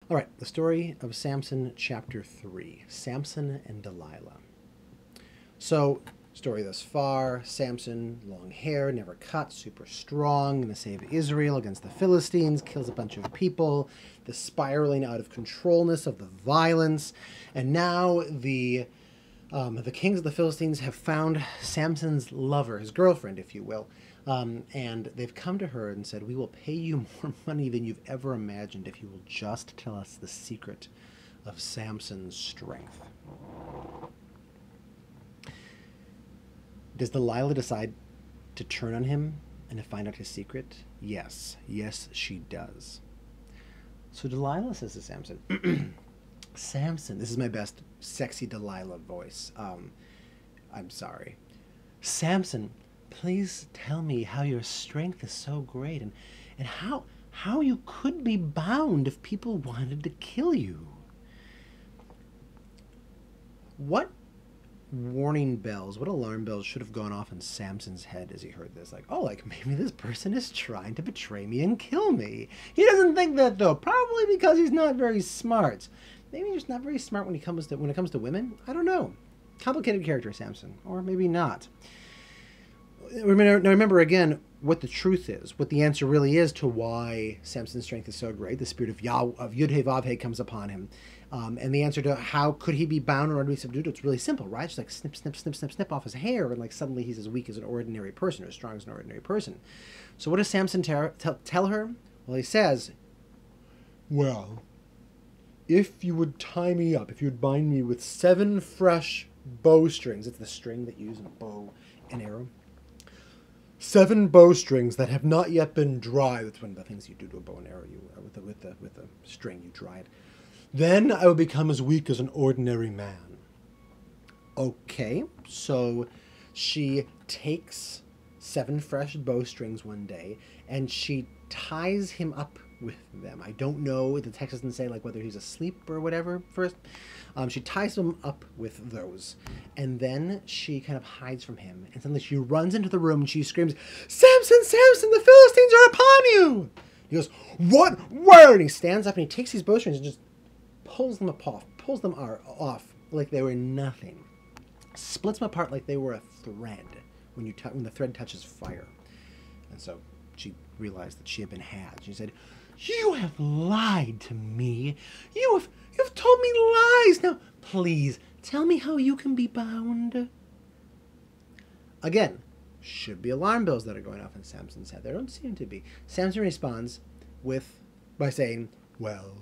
All right, the story of Samson, chapter 3, Samson and Delilah. So, story thus far, Samson, long hair, never cut, super strong, going to save Israel against the Philistines, kills a bunch of people, the spiraling out of controlness of the violence, and now the kings of the Philistines have found Samson's lover, his girlfriend, if you will, and they've come to her and said, "We will pay you more money than you've ever imagined if you will just tell us the secret of Samson's strength." Does Delilah decide to turn on him and to find out his secret? Yes. Yes, she does. So Delilah says to Samson, Samson, this is my best sexy Delilah voice. I'm sorry. Samson, please tell me how your strength is so great and how you could be bound if people wanted to kill you. What warning bells, what alarm bells should have gone off in Samson's head as he heard this? Like, oh, like maybe this person is trying to betray me and kill me. He doesn't think that though, probably because he's not very smart. Maybe he's not very smart when it comes to women. I don't know. Complicated character, Samson, or maybe not. Remember again what the truth is, what the answer really is to why Samson's strength is so great. The spirit of Yud-Heh-Vav-Heh comes upon him. And the answer to how could he be bound in order to be subdued, it's really simple, right? Just like snip, snip, snip, snip, snip off his hair, and like suddenly he's as weak as an ordinary person, or as strong as an ordinary person. So what does Samson tell her? Well, he says, well, if you would tie me up, if you would bind me with 7 fresh bowstrings, it's the string that you use in a bow and arrow, 7 bowstrings that have not yet been dried. That's one of the things you do to a bow and arrow. You with the string, you dry it. Then I will become as weak as an ordinary man. Okay, so she takes 7 fresh bowstrings one day, and she ties him up with them. I don't know, the text doesn't say like whether he's asleep or whatever first. She ties him up with those, and then she kind of hides from him, and suddenly she runs into the room and she screams, "Samson, Samson, the Philistines are upon you!" He goes, "What? Where?" And he stands up and he takes these bowstrings and just pulls them off like they were nothing. Splits them apart like they were a thread when the thread touches fire. And so she realized that she had been had. She said, "You have lied to me. You've told me lies. Now, please, tell me how you can be bound." Again, should be alarm bells that are going off in Samson's head. There don't seem to be. Samson responds by saying, "Well,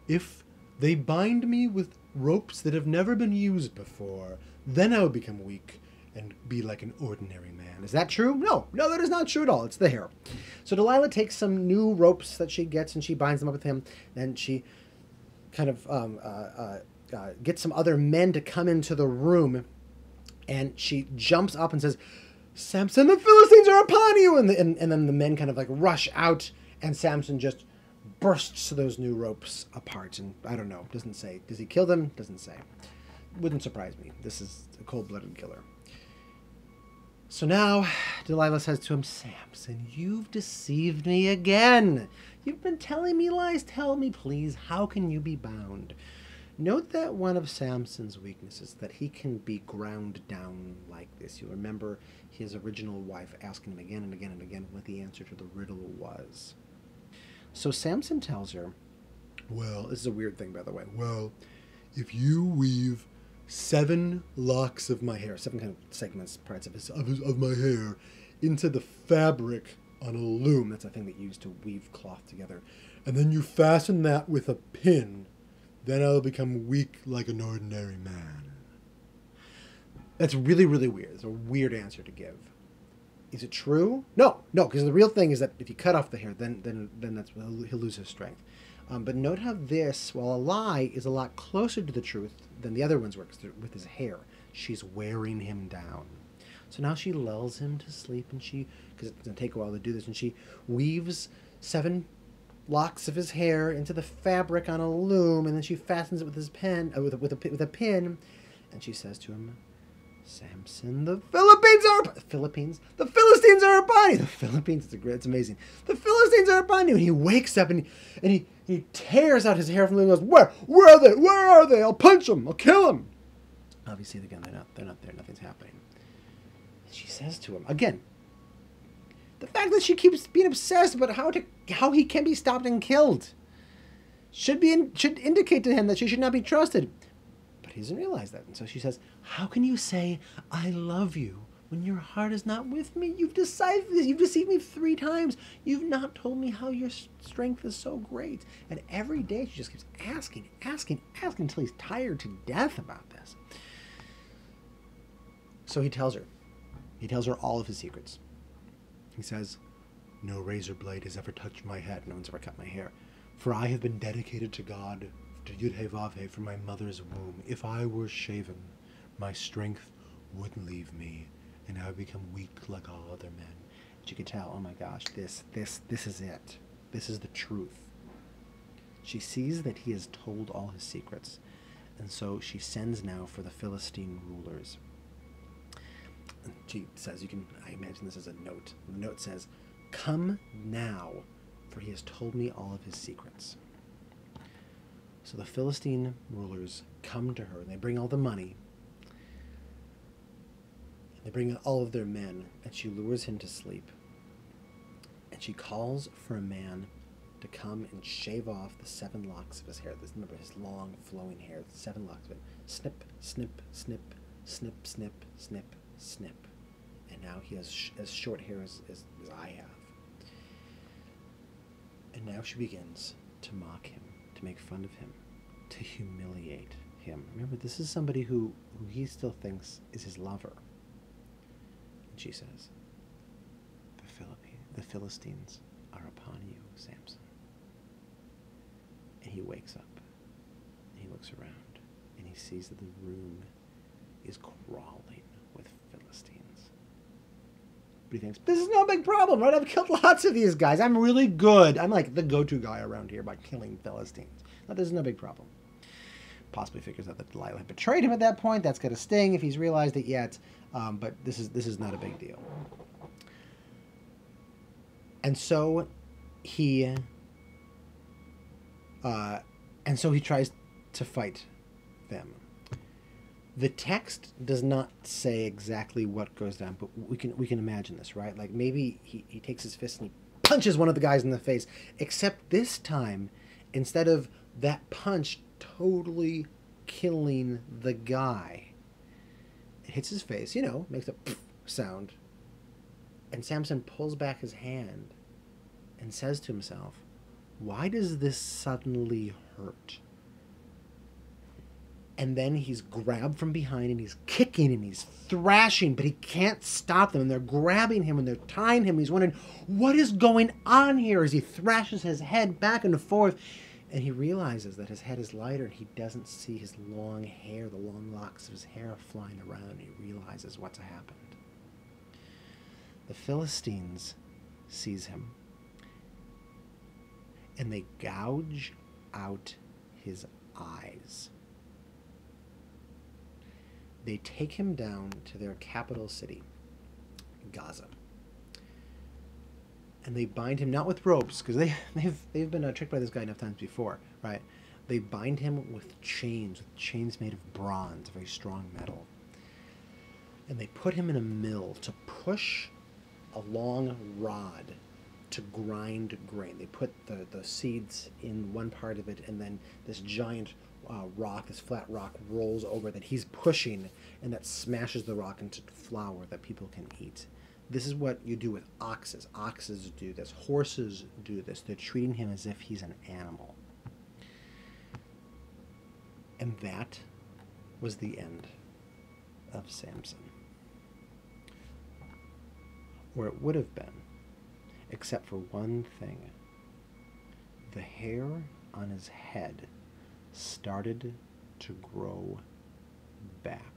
if they bind me with ropes that have never been used before, then I will become weak and be like an ordinary man." Is that true? No, that is not true at all. It's the hair. So Delilah takes some new ropes that she gets and she binds them up with him. Then she kind of gets some other men to come into the room, and she jumps up and says, "Samson, the Philistines are upon you!" And then the men kind of like rush out, and Samson just bursts those new ropes apart. And I don't know, doesn't say. Does he kill them? Doesn't say. Wouldn't surprise me. This is a cold-blooded killer. So now Delilah says to him, "Samson, you've deceived me again. You've been telling me lies. Tell me, please, how can you be bound?" Note that one of Samson's weaknesses is that he can be ground down like this. You'll remember his original wife asking him again and again and again what the answer to the riddle was. So Samson tells her, "Well, this is a weird thing, by the way. Well, if you weave 7 locks of my hair, 7 kind of segments, parts of my hair, into the fabric on a loom," that's a thing that you use to weave cloth together, "and then you fasten that with a pin, then I'll become weak like an ordinary man." That's really, really weird. It's a weird answer to give. Is it true? No, because the real thing is that if you cut off the hair, then he'll lose his strength. But note how this, while a lie, is a lot closer to the truth than the other ones were with his hair. She's wearing him down. So now she lulls him to sleep, and because it's going to take a while to do this, and she weaves 7 locks of his hair into the fabric on a loom, and then she fastens it with a pin, and she says to him, Samson, the Philistines are upon you. The Philippines, it's amazing. The Philistines are upon you. And he wakes up and he tears out his hair from the and goes, Where are they? Where are they? I'll punch them. I'll kill them. Obviously, again, they're not there. Nothing's happening. And she says to him, again, the fact that she keeps being obsessed about how he can be stopped and killed should indicate to him that she should not be trusted. But he doesn't realize that. And so she says, how can you say, I love you, when your heart is not with me? You've deceived me 3 times. You've not told me how your strength is so great. And every day she just keeps asking until he's tired to death about this. So he tells her. He tells her all of his secrets. He says, no razor blade has ever touched my head. No one's ever cut my hair. For I have been dedicated to God, to Yud-He-Vav-He, from my mother's womb. If I were shaven, my strength wouldn't leave me, and I would become weak like all other men. And you could tell, oh my gosh, this is it. This is the truth. She sees that he has told all his secrets, and so she sends now for the Philistine rulers. And she says, I imagine this as a note. The note says, come now, for he has told me all of his secrets. So the Philistine rulers come to her, and they bring all the money. And they bring all of their men, and she lures him to sleep. And she calls for a man to come and shave off the 7 locks of his hair. Remember his long, flowing hair, 7 locks of it. Snip, snip, snip, snip, snip, snip, snip. And now he has as short hair as I have. And now she begins to mock him, to make fun of him, to humiliate him. Remember, this is somebody who he still thinks is his lover. And she says, the Philistines are upon you, Samson. And he wakes up, and he looks around, and he sees that the room is crawling with Philistines. But he thinks, this is no big problem, right? I've killed lots of these guys. I'm really good. I'm like the go-to guy around here by killing Philistines. Now, this is no big problem. Possibly figures out that Delilah had betrayed him at that point. That's going to sting if he's realized it yet. But this is not a big deal. And so he tries to fight them. The text does not say exactly what goes down, but we can imagine this, right? Like maybe he takes his fist and he punches one of the guys in the face, except this time, instead of that punch totally killing the guy, it hits his face, makes a sound, and Samson pulls back his hand and says to himself, why does this suddenly hurt? And then he's grabbed from behind and he's kicking and he's thrashing, but he can't stop them. And they're grabbing him and they're tying him. He's wondering, what is going on here? As he thrashes his head back and forth. And he realizes that his head is lighter and he doesn't see his long hair, the long locks of his hair flying around. He realizes what's happened. The Philistines sees him and they gouge out his eyes. They take him down to their capital city, Gaza. And they bind him, not with ropes, because they've been tricked by this guy enough times before, right? They bind him with chains made of bronze, very strong metal. And they put him in a mill to push a long rod to grind grain. They put the seeds in one part of it, and then this giant rock, this flat rock, rolls over that he's pushing, and that smashes the rock into flour that people can eat. This is what you do with oxes. Oxes do this. Horses do this. They're treating him as if he's an animal. And that was the end of Samson. Or it would have been, except for one thing. The hair on his head started to grow back.